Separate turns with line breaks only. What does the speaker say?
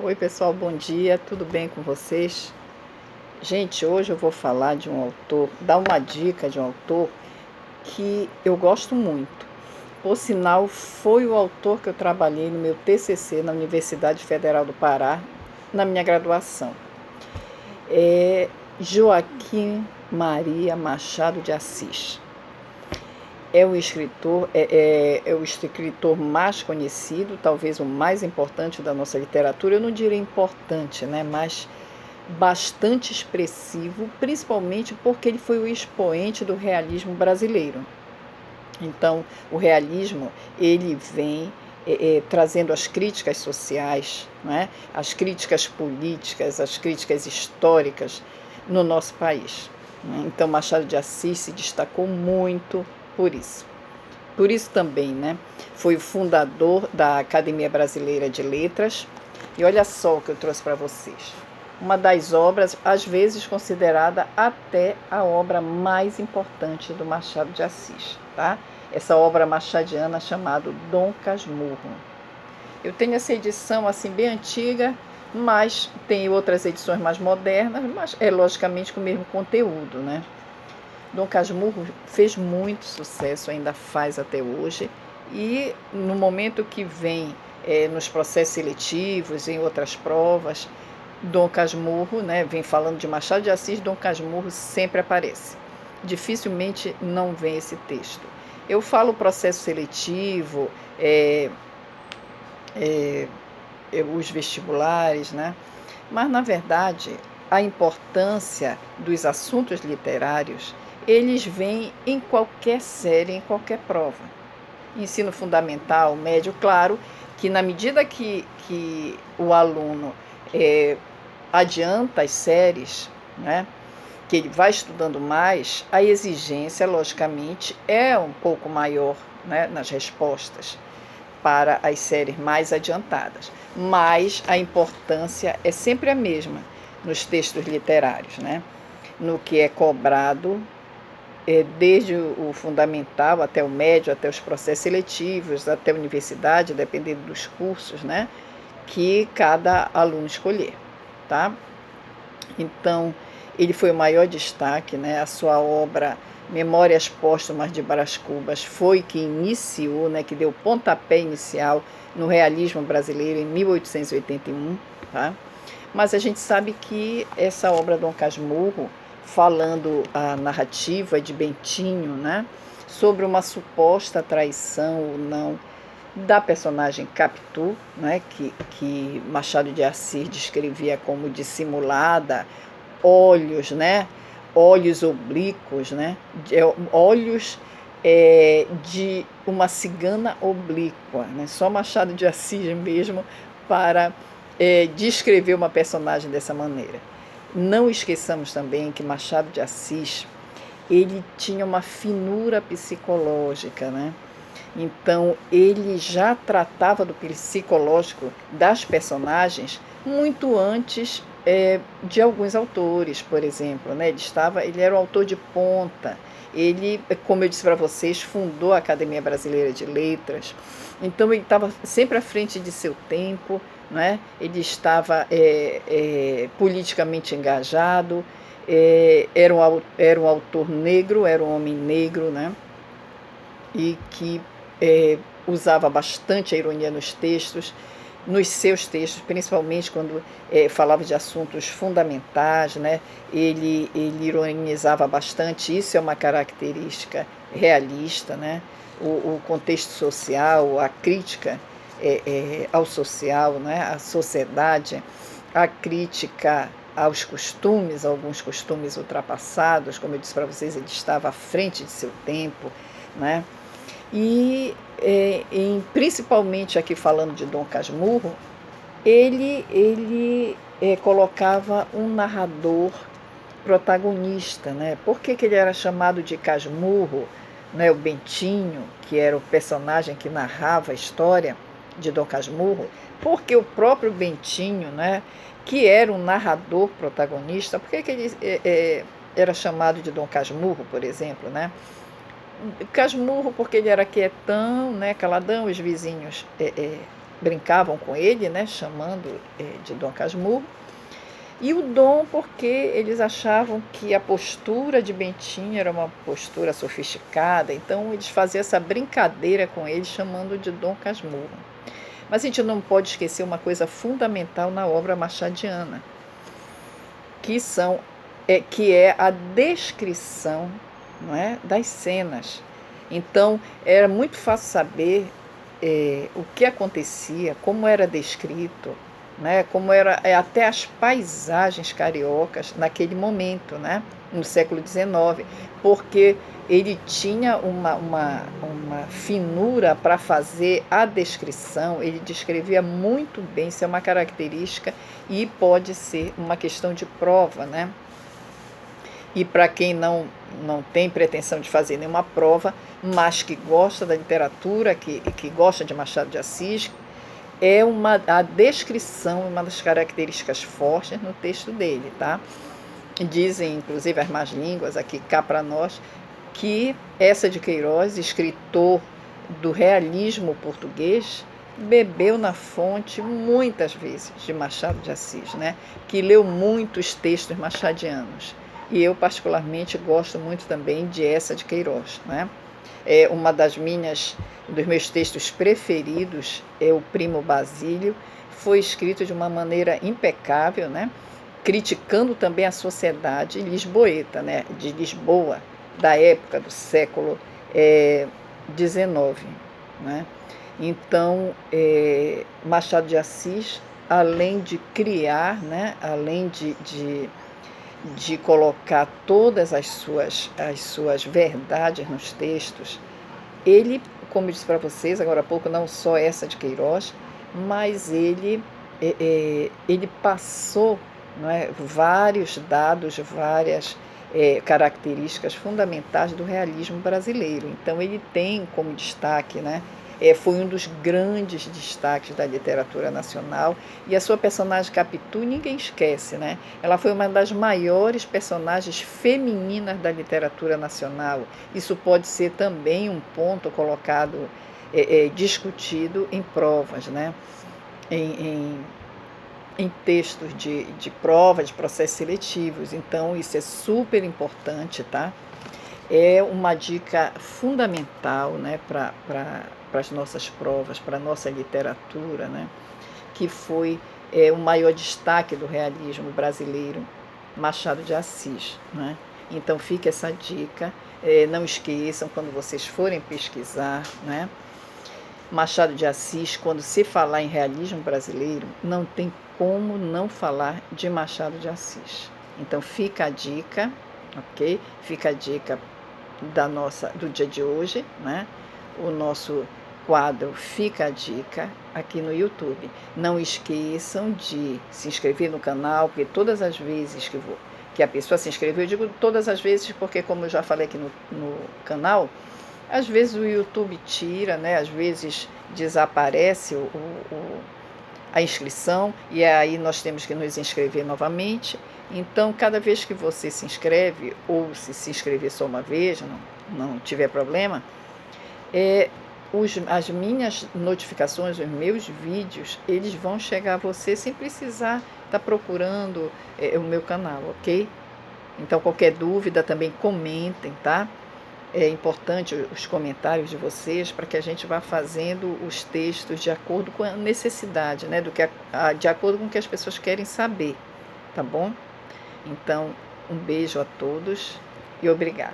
Oi, pessoal, bom dia, tudo bem com vocês? Gente, hoje eu vou falar de um autor, dar uma dica de um autor que eu gosto muito. Por sinal, foi o autor que eu trabalhei no meu TCC na Universidade Federal do Pará, na minha graduação. É Joaquim Maria Machado de Assis. É o escritor mais conhecido, talvez o mais importante da nossa literatura. Eu não diria importante, né, mas bastante expressivo, principalmente porque ele foi o expoente do realismo brasileiro. Então, o realismo ele vem trazendo as críticas sociais, né, as críticas políticas, as críticas históricas no nosso país. Então, Machado de Assis se destacou muito por isso. Por isso também, né, foi o fundador da Academia Brasileira de Letras. E olha só o que eu trouxe para vocês. Uma das obras, às vezes considerada até a obra mais importante do Machado de Assis, tá? Essa obra machadiana chamada Dom Casmurro. Eu tenho essa edição assim bem antiga, mas tem outras edições mais modernas, mas é logicamente com o mesmo conteúdo, né? Dom Casmurro fez muito sucesso, ainda faz até hoje, e no momento que vem nos processos seletivos, em outras provas, Dom Casmurro, né, vem falando de Machado de Assis, Dom Casmurro sempre aparece. Dificilmente não vem esse texto. Eu falo processo seletivo, os vestibulares, né? Mas, na verdade, a importância dos assuntos literários, eles vêm em qualquer série, em qualquer prova. Ensino fundamental, médio, claro, que na medida que o aluno adianta as séries, né, que ele vai estudando mais, a exigência, logicamente, é um pouco maior, né, nas respostas para as séries mais adiantadas. Mas a importância é sempre a mesma nos textos literários, né? No que é cobrado, desde o fundamental até o médio, até os processos seletivos, até a universidade, dependendo dos cursos, né? Que cada aluno escolher, tá? Então, ele foi o maior destaque, né? A sua obra Memórias Póstumas de Brás Cubas foi que iniciou, né, que deu pontapé inicial no realismo brasileiro em 1881, tá? Mas a gente sabe que essa obra Dom Casmurro, falando a narrativa de Bentinho, né, sobre uma suposta traição ou não da personagem Capitu, né, que Machado de Assis descrevia como dissimulada, olhos, né, olhos oblíquos, né, olhos de uma cigana oblíqua, né, só Machado de Assis mesmo para descrever uma personagem dessa maneira. Não esqueçamos também que Machado de Assis ele tinha uma finura psicológica, né? Então, ele já tratava do psicológico das personagens muito antes de alguns autores, por exemplo. Né? Ele era um autor de ponta. Ele, como eu disse para vocês, fundou a Academia Brasileira de Letras. Então, ele estava sempre à frente de seu tempo. Né? Ele estava politicamente engajado. Era um autor negro, era um homem negro, né? E que usava bastante a ironia nos seus textos, principalmente quando falava de assuntos fundamentais, né? Ele ironizava bastante, isso é uma característica realista, né? O contexto social, a crítica ao social, né? À sociedade, a crítica aos costumes, alguns costumes ultrapassados, como eu disse para vocês, ele estava à frente de seu tempo, né? E principalmente aqui falando de Dom Casmurro, ele colocava um narrador protagonista, né? Por que ele era chamado de Casmurro, né? O Bentinho, que era o personagem que narrava a história de Dom Casmurro, porque o próprio Bentinho, né? Que era um narrador protagonista, por que ele era chamado de Dom Casmurro, por exemplo, né? Casmurro porque ele era quietão, né, caladão, os vizinhos brincavam com ele, né, chamando de Dom Casmurro. E o Dom, porque eles achavam que a postura de Bentinho era uma postura sofisticada, então eles faziam essa brincadeira com ele, chamando de Dom Casmurro. Mas a gente não pode esquecer uma coisa fundamental na obra machadiana, que é a descrição, não é, das cenas. Então, era muito fácil saber o que acontecia, como era descrito, né, como era até as paisagens cariocas naquele momento, né, no século XIX, porque ele tinha uma finura para fazer a descrição, ele descrevia muito bem, isso é uma característica e pode ser uma questão de prova, né? E para quem não tem pretensão de fazer nenhuma prova, mas que gosta da literatura, que gosta de Machado de Assis, a descrição é uma das características fortes no texto dele, tá? Dizem, inclusive, as más línguas aqui cá para nós, que Eça de Queiroz, escritor do realismo português, bebeu na fonte muitas vezes de Machado de Assis, né? Que leu muitos textos machadianos. E eu, particularmente, gosto muito também de Eça de Queiroz, né? Uma dos meus textos preferidos é o Primo Basílio, foi escrito de uma maneira impecável, né? Criticando também a sociedade lisboeta, né? De Lisboa, da época do século XIX. Né? Então, Machado de Assis, além de criar, né? Além de colocar todas as suas verdades nos textos, ele, como eu disse para vocês agora há pouco, não só Eça de Queiroz, mas ele passou, não é, vários dados, várias características fundamentais do realismo brasileiro. Então ele tem como destaque, né, foi um dos grandes destaques da literatura nacional, e a sua personagem Capitu ninguém esquece, né? Ela foi uma das maiores personagens femininas da literatura nacional. Isso pode ser também um ponto colocado, discutido em provas, né? Em textos de prova, de processos seletivos. Então, isso é super importante, tá? É uma dica fundamental, né, para as nossas provas, para a nossa literatura, né, que foi o maior destaque do realismo brasileiro, Machado de Assis. Né? Então, fica essa dica. Não esqueçam, quando vocês forem pesquisar, né, Machado de Assis, quando se falar em realismo brasileiro, não tem como não falar de Machado de Assis. Então, fica a dica, ok? Fica a dica do dia de hoje, né? O nosso quadro Fica a Dica aqui no YouTube. Não esqueçam de se inscrever no canal, porque todas as vezes que a pessoa se inscreveu, eu digo todas as vezes porque, como eu já falei aqui no canal, às vezes o YouTube tira, né? Às vezes desaparece a inscrição e aí nós temos que nos inscrever novamente. Então, cada vez que você se inscreve, ou se inscrever só uma vez, não tiver problema, as minhas notificações, os meus vídeos, eles vão chegar a você sem precisar estar procurando o meu canal, ok? Então, qualquer dúvida também comentem, tá? É importante os comentários de vocês para que a gente vá fazendo os textos de acordo com a necessidade, né? De acordo com o que as pessoas querem saber, tá bom? Então, um beijo a todos e obrigada.